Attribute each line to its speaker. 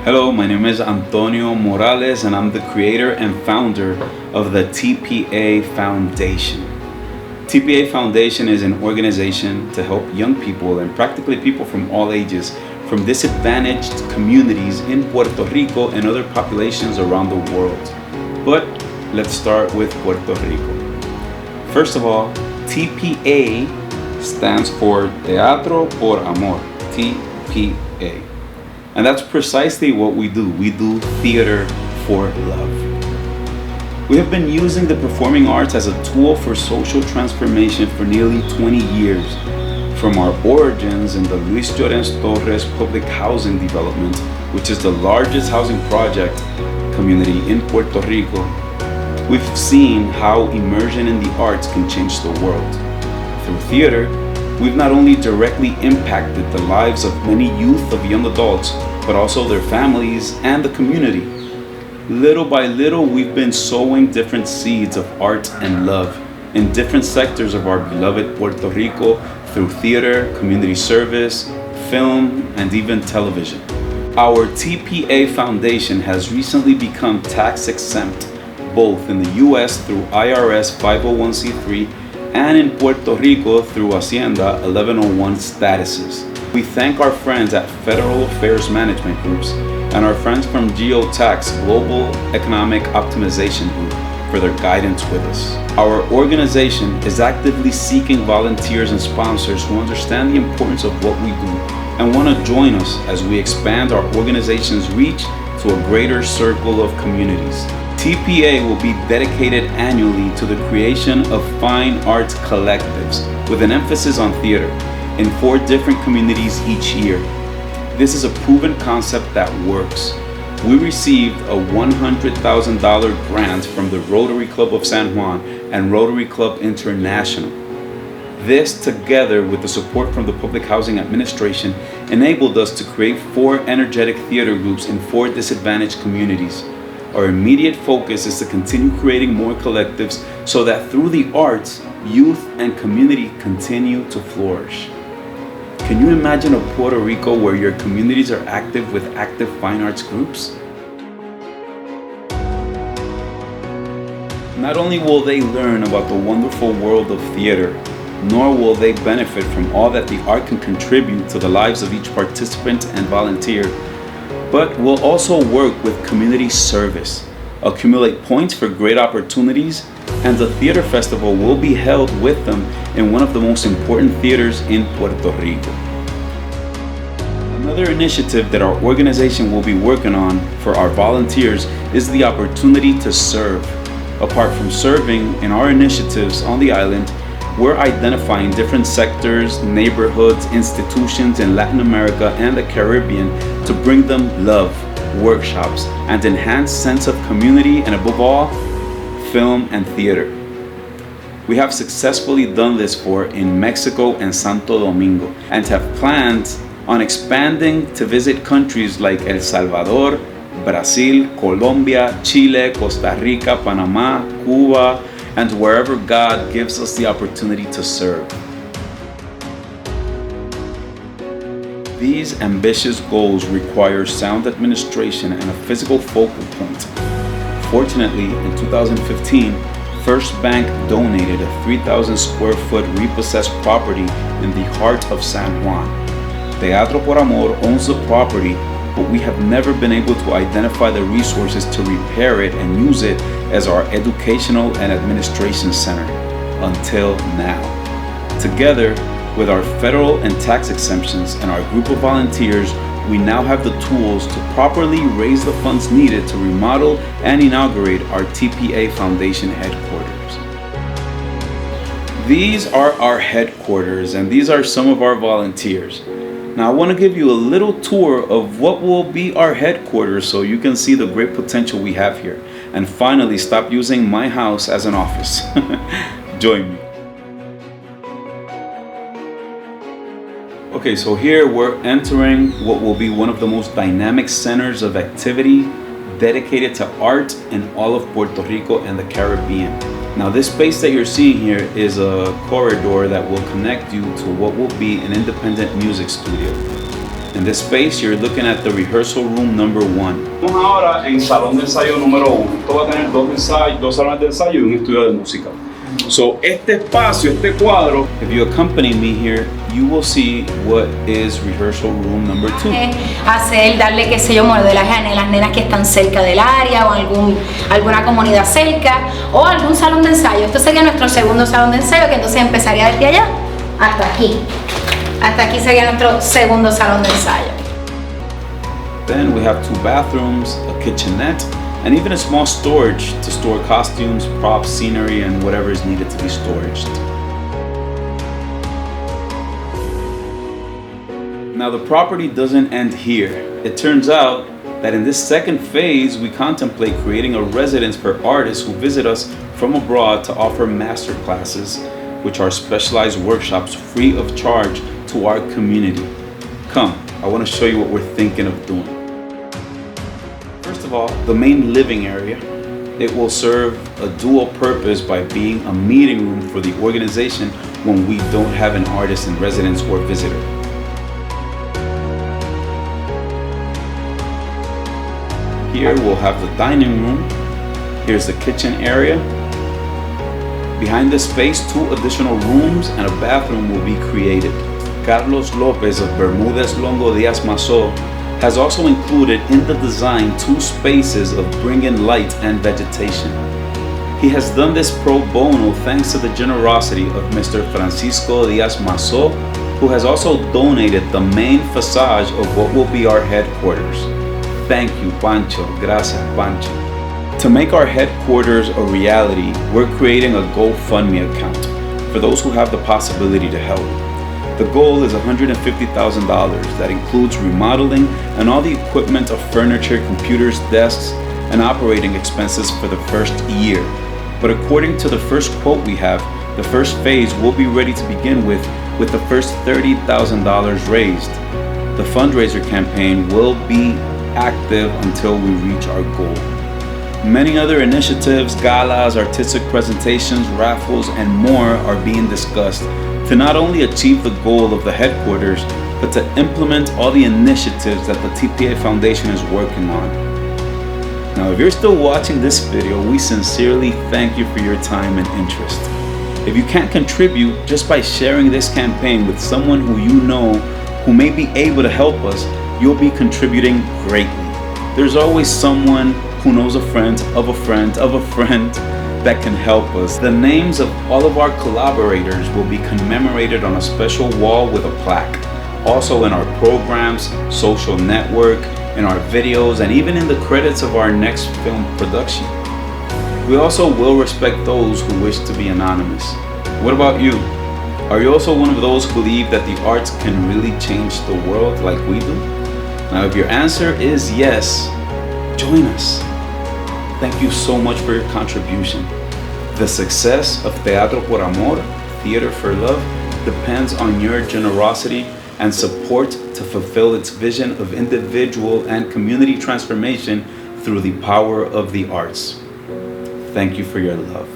Speaker 1: Hello, my name is Antonio Morales and I'm the creator and founder of the TPA Foundation. TPA Foundation is an organization to help young people and practically people from all ages from disadvantaged communities in Puerto Rico and other populations around the world. But let's start with Puerto Rico. First of all, TPA stands for Teatro Por Amor, TPA. And that's precisely what we do. We do theater for love. We have been using the performing arts as a tool for social transformation for nearly 20 years. From our origins in the Luis Llorens Torres public housing development, which is the largest housing project community in Puerto Rico, we've seen how immersion in the arts can change the world. Through theater, we've not only directly impacted the lives of many youth of young adults, but also their families and the community. Little by little, we've been sowing different seeds of art and love in different sectors of our beloved Puerto Rico through theater, community service, film, and even television. Our TPA Foundation has recently become tax exempt, both in the US through IRS 501c3 and in Puerto Rico through Hacienda 1101 statuses. We thank our friends at Federal Affairs Management Groups and our friends from GeoTax Global Economic Optimization Group for their guidance with us. Our organization is actively seeking volunteers and sponsors who understand the importance of what we do and want to join us as we expand our organization's reach to a greater circle of communities. TPA will be dedicated annually to the creation of fine arts collectives with an emphasis on theater in 4 different communities each year. This is a proven concept that works. We received a $100,000 grant from the Rotary Club of San Juan and Rotary Club International. This, together with the support from the Public Housing Administration, enabled us to create 4 energetic theater groups in 4 disadvantaged communities. Our immediate focus is to continue creating more collectives so that through the arts, youth and community continue to flourish. Can you imagine a Puerto Rico where your communities are active with active fine arts groups? Not only will they learn about the wonderful world of theater, nor will they benefit from all that the art can contribute to the lives of each participant and volunteer, but will also work with community service, accumulate points for great opportunities, and the theater festival will be held with them in one of the most important theaters in Puerto Rico. Another initiative that our organization will be working on for our volunteers is the opportunity to serve. Apart from serving in our initiatives on the island, we're identifying different sectors, neighborhoods, institutions in Latin America and the Caribbean to bring them love, workshops, and enhanced sense of community, and above all, film and theater. We have successfully done this in Mexico and Santo Domingo and have plans on expanding to visit countries like El Salvador, Brazil, Colombia, Chile, Costa Rica, Panama, Cuba, and wherever God gives us the opportunity to serve. These ambitious goals require sound administration and a physical focal point. Fortunately, in 2015, First Bank donated a 3,000 square foot repossessed property in the heart of San Juan. Teatro Por Amor owns the property, but we have never been able to identify the resources to repair it and use it as our educational and administration center until now. Together with our federal and tax exemptions and our group of volunteers, we now have the tools to properly raise the funds needed to remodel and inaugurate our TPA Foundation headquarters. These are our headquarters and these are some of our volunteers. Now I want to give you a little tour of what will be our headquarters so you can see the great potential we have here and finally stop using my house as an office. Join me. Okay, so here we're entering what will be one of the most dynamic centers of activity dedicated to art in all of Puerto Rico and the Caribbean. Now this space that you're seeing here is a corridor that will connect you to what will be an independent music studio. In this space, you're looking at the rehearsal room number 1. Estamos ahora en salón de ensayo número 1. Esto va a tener dos salones de ensayo y un estudio de música. So, este espacio, este cuadro, if you accompany me here, you will see what is rehearsal room number 2.
Speaker 2: Darle, qué sé yo, modelaje a las nenas que están cerca del área o alguna comunidad cerca o algún salón de ensayo. Esto sería nuestro segundo salón de ensayo, que entonces empezaría desde allá hasta aquí. Hasta aquí sería nuestro segundo salón de ensayo.
Speaker 1: Then we have 2 bathrooms, a kitchenette, and even a small storage to store costumes, props, scenery, and whatever is needed to be stored. Now the property doesn't end here. It turns out that in this second phase, we contemplate creating a residence for artists who visit us from abroad to offer master classes, which are specialized workshops free of charge to our community. Come, I want to show you what we're thinking of doing. First of all, the main living area. It will serve a dual purpose by being a meeting room for the organization when we don't have an artist in residence or visitor. Here we'll have the dining room. Here's the kitchen area. Behind this space, 2 additional rooms and a bathroom will be created. Carlos Lopez of Bermudez Longo Diaz Mazo has also included in the design 2 spaces of bring-in light and vegetation. He has done this pro bono thanks to the generosity of Mr. Francisco Diaz Mazo, who has also donated the main facade of what will be our headquarters. Thank you, Pancho. Gracias, Pancho. To make our headquarters a reality, we're creating a GoFundMe account for those who have the possibility to help. The goal is $150,000 that includes remodeling and all the equipment of furniture, computers, desks, and operating expenses for the first year. But according to the first quote we have, the first phase will be ready to begin with the first $30,000 raised. The fundraiser campaign will be active until we reach our goal. Many other initiatives, galas, artistic presentations, raffles, and more are being discussed to not only achieve the goal of the headquarters, but to implement all the initiatives that the TPA Foundation is working on. Now, if you're still watching this video, we sincerely thank you for your time and interest. If you can't contribute just by sharing this campaign with someone who you know who may be able to help us, you'll be contributing greatly. There's always someone who knows a friend of a friend of a friend that can help us. The names of all of our collaborators will be commemorated on a special wall with a plaque. Also in our programs, social network, in our videos, and even in the credits of our next film production. We also will respect those who wish to be anonymous. What about you? Are you also one of those who believe that the arts can really change the world like we do? Now, if your answer is yes, join us. Thank you so much for your contribution. The success of Teatro Por Amor, Theater for Love, depends on your generosity and support to fulfill its vision of individual and community transformation through the power of the arts. Thank you for your love.